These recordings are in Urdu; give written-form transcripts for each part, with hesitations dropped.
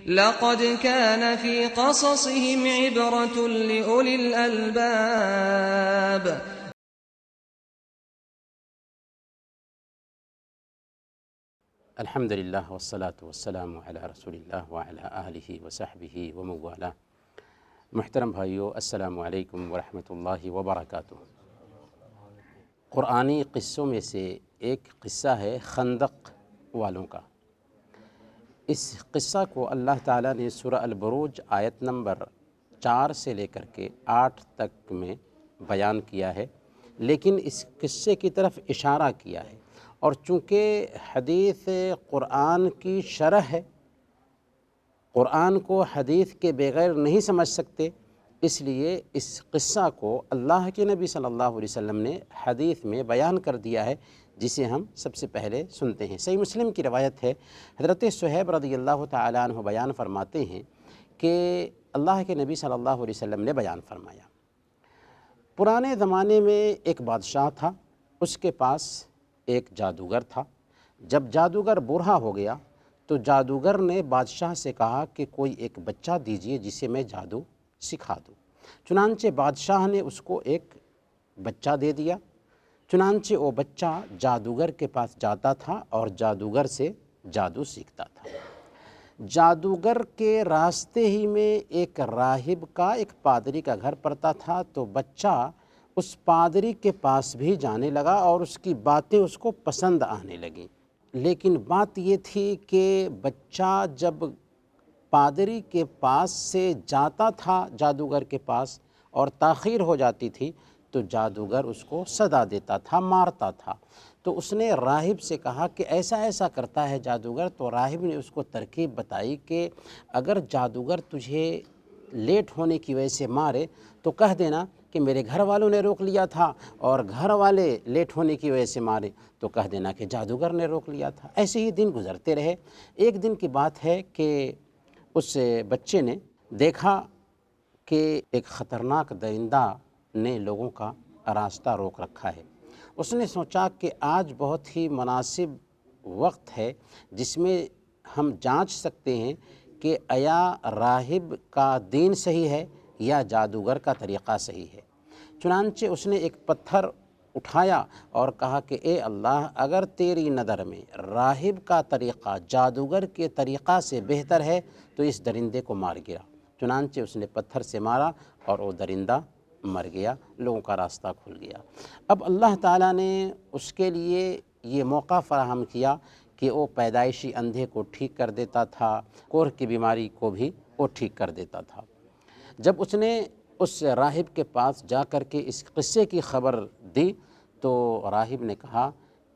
لقد كان في قصصهم عبرة لأولي الألباب. الحمد للہ والصلاة والسلام علی رسول اللہ وعلی آلہ وصحبہ ومن والاه۔ محترم بھائیو، السلام علیکم ورحمۃ اللہ وبرکاتہ۔ قرآنی قصوں میں سے ایک قصہ ہے خندق والوں کا۔ اس قصہ کو اللہ تعالیٰ نے سورہ البروج آیت نمبر 4 سے لے کر کے 8 تک میں بیان کیا ہے، لیکن اس قصے کی طرف اشارہ کیا ہے، اور چونکہ حدیث قرآن کی شرح ہے، قرآن کو حدیث کے بغیر نہیں سمجھ سکتے، اس لیے اس قصہ کو اللہ کے نبی صلی اللہ علیہ وسلم نے حدیث میں بیان کر دیا ہے، جسے ہم سب سے پہلے سنتے ہیں۔ صحیح مسلم کی روایت ہے، حضرت صہیب رضی اللہ تعالیٰ عنہ بیان فرماتے ہیں کہ اللہ کے نبی صلی اللہ علیہ وسلم نے بیان فرمایا، پرانے زمانے میں ایک بادشاہ تھا، اس کے پاس ایک جادوگر تھا۔ جب جادوگر بوڑھا ہو گیا تو جادوگر نے بادشاہ سے کہا کہ کوئی ایک بچہ دیجئے جسے میں جادو سکھا دوں۔ چنانچہ بادشاہ نے اس کو ایک بچہ دے دیا۔ چنانچہ وہ بچہ جادوگر کے پاس جاتا تھا اور جادوگر سے جادو سیکھتا تھا۔ جادوگر کے راستے ہی میں ایک راہب کا، ایک پادری کا گھر پڑتا تھا، تو بچہ اس پادری کے پاس بھی جانے لگا اور اس کی باتیں اس کو پسند آنے لگیں۔ لیکن بات یہ تھی کہ بچہ جب پادری کے پاس سے جاتا تھا جادوگر کے پاس اور تاخیر ہو جاتی تھی تو جادوگر اس کو سزا دیتا تھا، مارتا تھا۔ تو اس نے راہب سے کہا کہ ایسا ایسا کرتا ہے جادوگر، تو راہب نے اس کو ترکیب بتائی کہ اگر جادوگر تجھے لیٹ ہونے کی وجہ سے مارے تو کہہ دینا کہ میرے گھر والوں نے روک لیا تھا، اور گھر والے لیٹ ہونے کی وجہ سے مارے تو کہہ دینا کہ جادوگر نے روک لیا تھا۔ ایسے ہی دن گزرتے رہے۔ ایک دن کی بات ہے کہ اس بچے نے دیکھا کہ ایک خطرناک درندہ نے لوگوں کا راستہ روک رکھا ہے۔ اس نے سوچا کہ آج بہت ہی مناسب وقت ہے جس میں ہم جانچ سکتے ہیں کہ آیا راہب کا دین صحیح ہے یا جادوگر کا طریقہ صحیح ہے۔ چنانچہ اس نے ایک پتھر اٹھایا اور کہا کہ اے اللہ، اگر تیری نظر میں راہب کا طریقہ جادوگر کے طریقہ سے بہتر ہے تو اس درندے کو مار گرا۔ چنانچہ اس نے پتھر سے مارا اور وہ درندہ مر گیا، لوگوں کا راستہ کھل گیا۔ اب اللہ تعالیٰ نے اس کے لیے یہ موقع فراہم کیا کہ وہ پیدائشی اندھے کو ٹھیک کر دیتا تھا، کوڑھ کی بیماری کو بھی وہ ٹھیک کر دیتا تھا۔ جب اس نے اس راہب کے پاس جا کر کے اس قصے کی خبر دی تو راہب نے کہا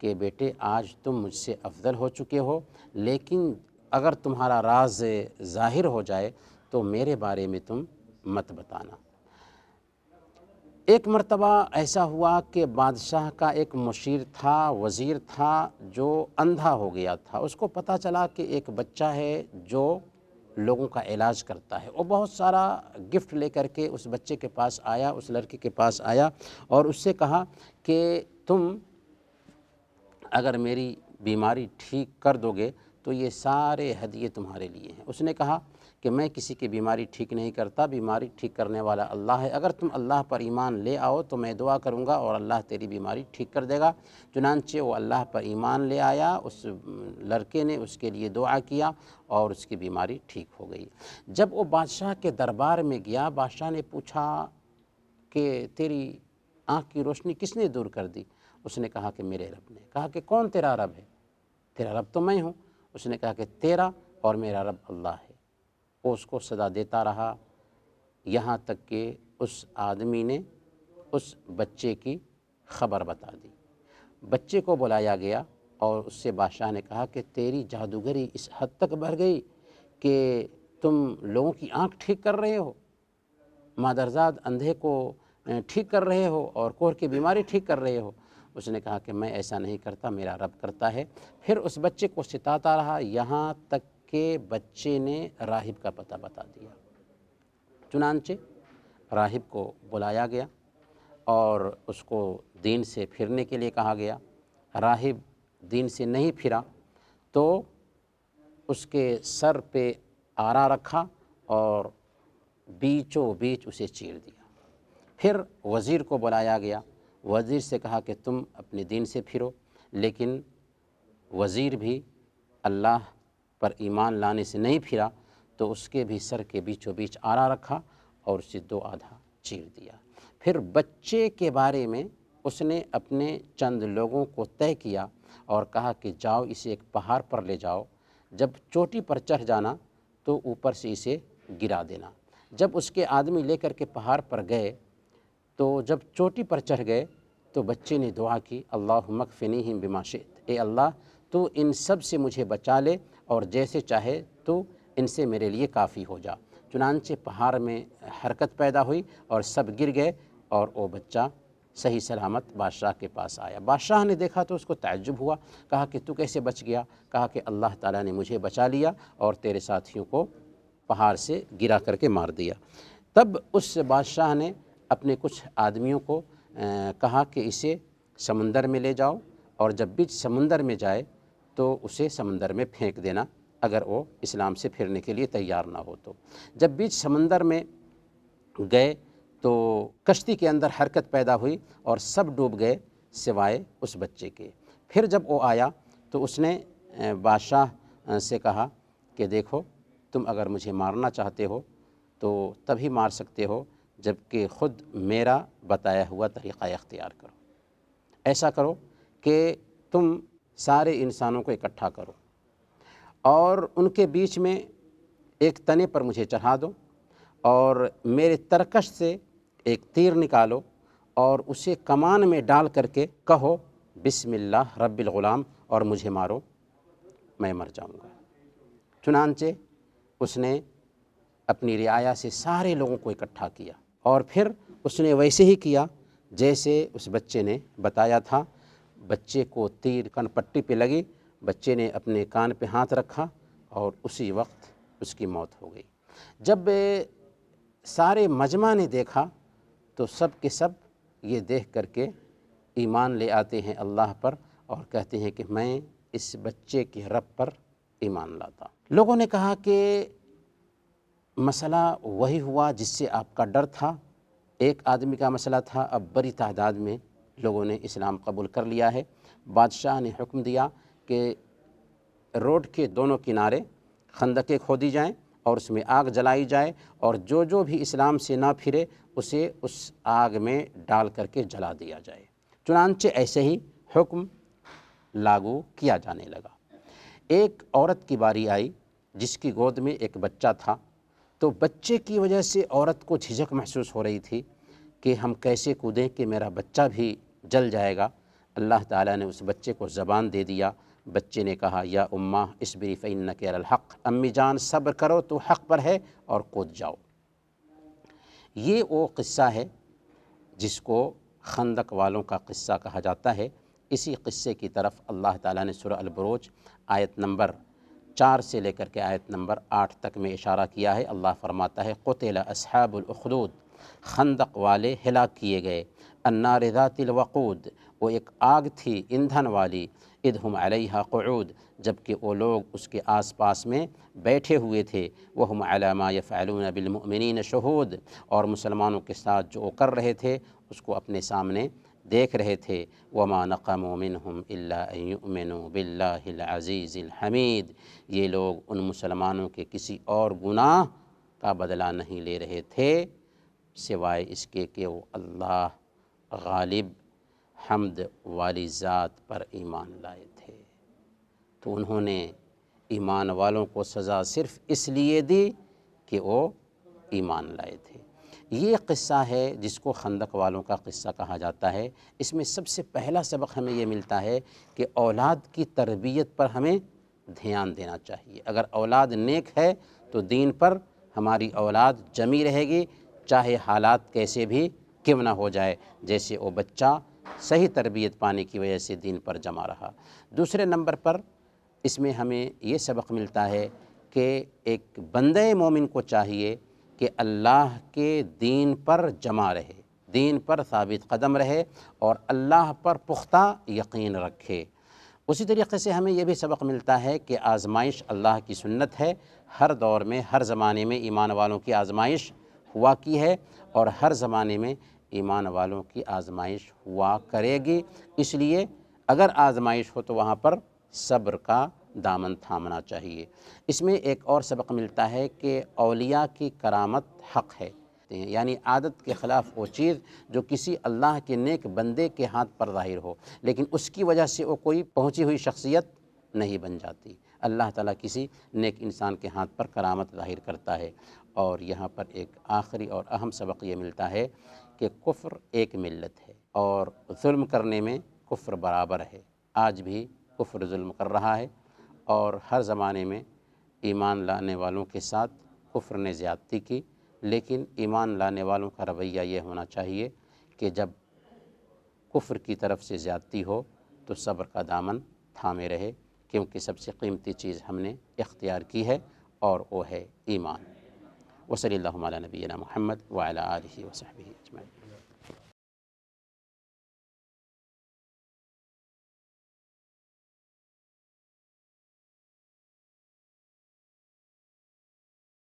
کہ بیٹے، آج تم مجھ سے افضل ہو چکے ہو، لیکن اگر تمہارا راز ظاہر ہو جائے تو میرے بارے میں تم مت بتانا۔ ایک مرتبہ ایسا ہوا کہ بادشاہ کا ایک مشیر تھا، وزیر تھا، جو اندھا ہو گیا تھا۔ اس کو پتہ چلا کہ ایک بچہ ہے جو لوگوں کا علاج کرتا ہے۔ وہ بہت سارا گفٹ لے کر کے اس بچے کے پاس آیا، اس لڑکے کے پاس آیا اور اس سے کہا کہ تم اگر میری بیماری ٹھیک کر دو گے تو یہ سارے ہدیے تمہارے لیے ہیں۔ اس نے کہا کہ میں کسی کی بیماری ٹھیک نہیں کرتا، بیماری ٹھیک کرنے والا اللہ ہے، اگر تم اللہ پر ایمان لے آؤ تو میں دعا کروں گا اور اللہ تیری بیماری ٹھیک کر دے گا۔ چنانچہ وہ اللہ پر ایمان لے آیا، اس لڑکے نے اس کے لیے دعا کیا اور اس کی بیماری ٹھیک ہو گئی۔ جب وہ بادشاہ کے دربار میں گیا، بادشاہ نے پوچھا کہ تیری آنکھ کی روشنی کس نے دور کر دی؟ اس نے کہا کہ میرے رب نے۔ کہا کہ کون تیرا رب ہے؟ تیرا رب تو میں ہوں۔ اس نے کہا کہ تیرا اور میرا رب اللہ ہے۔ وہ اس کو سزا دیتا رہا یہاں تک کہ اس آدمی نے اس بچے کی خبر بتا دی۔ بچے کو بلایا گیا اور اس سے بادشاہ نے کہا کہ تیری جادوگری اس حد تک بڑھ گئی کہ تم لوگوں کی آنکھ ٹھیک کر رہے ہو، مادرزاد اندھے کو ٹھیک کر رہے ہو اور کوڑھ کی بیماری ٹھیک کر رہے ہو۔ اس نے کہا کہ میں ایسا نہیں کرتا، میرا رب کرتا ہے۔ پھر اس بچے کو ستاتا رہا یہاں تک کہ بچے نے راہب کا پتہ بتا دیا۔ چنانچہ راہب کو بلایا گیا اور اس کو دین سے پھرنے کے لیے کہا گیا۔ راہب دین سے نہیں پھرا تو اس کے سر پہ آرا رکھا اور بیچوں بیچ اسے چیر دیا۔ پھر وزیر کو بلایا گیا، وزیر سے کہا کہ تم اپنے دین سے پھرو، لیکن وزیر بھی اللہ پر ایمان لانے سے نہیں پھرا، تو اس کے بھی سر کے بیچوں بیچ آرا رکھا اور اسے دو آدھا چیر دیا۔ پھر بچے کے بارے میں اس نے اپنے چند لوگوں کو طے کیا اور کہا کہ جاؤ اسے ایک پہاڑ پر لے جاؤ، جب چوٹی پر چڑھ جانا تو اوپر سے اسے گرا دینا۔ جب اس کے آدمی لے کر کے پہاڑ پر گئے تو جب چوٹی پر چڑھ گئے تو بچے نے دعا کی، اللہم اکفنیہم بما شئت، اے اللہ تو ان سب سے مجھے بچا لے اور جیسے چاہے تو ان سے میرے لیے کافی ہو جا۔ چنانچہ پہاڑ میں حرکت پیدا ہوئی اور سب گر گئے اور وہ بچہ صحیح سلامت بادشاہ کے پاس آیا۔ بادشاہ نے دیکھا تو اس کو تعجب ہوا، کہا کہ تو کیسے بچ گیا؟ کہا کہ اللہ تعالیٰ نے مجھے بچا لیا اور تیرے ساتھیوں کو پہاڑ سے گرا کر کے مار دیا۔ تب اس بادشاہ نے اپنے کچھ آدمیوں کو کہا کہ اسے سمندر میں لے جاؤ اور جب بیچ سمندر میں جائے تو اسے سمندر میں پھینک دینا اگر وہ اسلام سے پھرنے کے لیے تیار نہ ہو تو۔ جب بیچ سمندر میں گئے تو کشتی کے اندر حرکت پیدا ہوئی اور سب ڈوب گئے سوائے اس بچے کے۔ پھر جب وہ آیا تو اس نے بادشاہ سے کہا کہ دیکھو تم اگر مجھے مارنا چاہتے ہو تو تبھی مار سکتے ہو جب کہ خود میرا بتایا ہوا طریقہ اختیار کرو۔ ایسا کرو کہ تم سارے انسانوں کو اکٹھا کرو اور ان کے بیچ میں ایک تنے پر مجھے چڑھا دو اور میرے ترکش سے ایک تیر نکالو اور اسے کمان میں ڈال کر کے کہو بسم اللہ رب الغلام اور مجھے مارو، میں مر جاؤں گا۔ چنانچہ اس نے اپنی رعایا سے سارے لوگوں کو اکٹھا کیا اور پھر اس نے ویسے ہی کیا جیسے اس بچے نے بتایا تھا۔ بچے کو تیر کن پٹی پہ لگی، بچے نے اپنے کان پہ ہاتھ رکھا اور اسی وقت اس کی موت ہو گئی۔ جب سارے مجمع نے دیکھا تو سب کے سب یہ دیکھ کر کے ایمان لے آتے ہیں اللہ پر اور کہتے ہیں کہ میں اس بچے کے رب پر ایمان لاتا۔ لوگوں نے کہا کہ مسئلہ وہی ہوا جس سے آپ کا ڈر تھا، ایک آدمی کا مسئلہ تھا، اب بڑی تعداد میں لوگوں نے اسلام قبول کر لیا ہے۔ بادشاہ نے حکم دیا کہ روڈ کے دونوں کنارے خندقیں کھودی جائیں اور اس میں آگ جلائی جائے اور جو جو بھی اسلام سے نہ پھرے اسے اس آگ میں ڈال کر کے جلا دیا جائے۔ چنانچہ ایسے ہی حکم لاگو کیا جانے لگا۔ ایک عورت کی باری آئی جس کی گود میں ایک بچہ تھا، تو بچے کی وجہ سے عورت کو جھجک محسوس ہو رہی تھی کہ ہم کیسے کودیں کہ میرا بچہ بھی جل جائے گا۔ اللہ تعالیٰ نے اس بچے کو زبان دے دیا۔ بچے نے کہا یا اماں اصبری فإنک علی الحق، امی جان صبر کرو تو حق پر ہے اور کود جاؤ۔ یہ وہ قصہ ہے جس کو خندق والوں کا قصہ کہا جاتا ہے۔ اسی قصے کی طرف اللہ تعالیٰ نے سورہ البروج آیت نمبر 4 سے لے کر کے آیت نمبر 8 تک میں اشارہ کیا ہے۔ اللہ فرماتا ہے قتل اصحاب الاخدود، خندق والے ہلاک کیے گئے، النار ذات الوقود، وہ ایک آگ تھی ایندھن والی، اذ ہم علیہا قعود، جبکہ وہ لوگ اس کے آس پاس میں بیٹھے ہوئے تھے، وہم علی ما یفعلون بالمؤمنین شہود، اور مسلمانوں کے ساتھ جو وہ کر رہے تھے اس کو اپنے سامنے دیکھ رہے تھے۔ وما نقموا منہم الا ان یؤمنوا باللہ العزیز الحمید، یہ لوگ ان مسلمانوں کے کسی اور گناہ کا بدلہ نہیں لے رہے تھے سوائے اس کے کہ وہ اللہ غالب حمد والی ذات پر ایمان لائے تھے۔ تو انہوں نے ایمان والوں کو سزا صرف اس لیے دی کہ وہ ایمان لائے تھے۔ یہ قصہ ہے جس کو خندق والوں کا قصہ کہا جاتا ہے۔ اس میں سب سے پہلا سبق ہمیں یہ ملتا ہے کہ اولاد کی تربیت پر ہمیں دھیان دینا چاہیے۔ اگر اولاد نیک ہے تو دین پر ہماری اولاد جمی رہے گی، چاہے حالات کیسے بھی کیوں نہ ہو جائے، جیسے وہ بچہ صحیح تربیت پانے کی وجہ سے دین پر جمع رہا۔ دوسرے نمبر پر اس میں ہمیں یہ سبق ملتا ہے کہ ایک بندہ مومن کو چاہیے کہ اللہ کے دین پر جمع رہے، دین پر ثابت قدم رہے اور اللہ پر پختہ یقین رکھے۔ اسی طریقے سے ہمیں یہ بھی سبق ملتا ہے کہ آزمائش اللہ کی سنت ہے، ہر دور میں ہر زمانے میں ایمان والوں کی آزمائش ہوا کی ہے، اور ہر زمانے میں ایمان والوں کی آزمائش ہوا کرے گی۔ اس لیے اگر آزمائش ہو تو وہاں پر صبر کا دامن تھامنا چاہیے۔ اس میں ایک اور سبق ملتا ہے کہ اولیاء کی کرامت حق ہے، یعنی عادت کے خلاف وہ چیز جو کسی اللہ کے نیک بندے کے ہاتھ پر ظاہر ہو، لیکن اس کی وجہ سے وہ کوئی پہنچی ہوئی شخصیت نہیں بن جاتی۔ اللہ تعالیٰ کسی نیک انسان کے ہاتھ پر کرامت ظاہر کرتا ہے۔ اور یہاں پر ایک آخری اور اہم سبق یہ ملتا ہے کہ کفر ایک ملت ہے، اور ظلم کرنے میں کفر برابر ہے۔ آج بھی کفر ظلم کر رہا ہے، اور ہر زمانے میں ایمان لانے والوں کے ساتھ کفر نے زیادتی کی، لیکن ایمان لانے والوں کا رویہ یہ ہونا چاہیے کہ جب کفر کی طرف سے زیادتی ہو تو صبر کا دامن تھامے رہے، کیونکہ سب سے قیمتی چیز ہم نے اختیار کی ہے اور وہ ہے ایمان۔ وصلی اللہ علی نبینا محمد وعلی آلہ وصحبہ اجمعین۔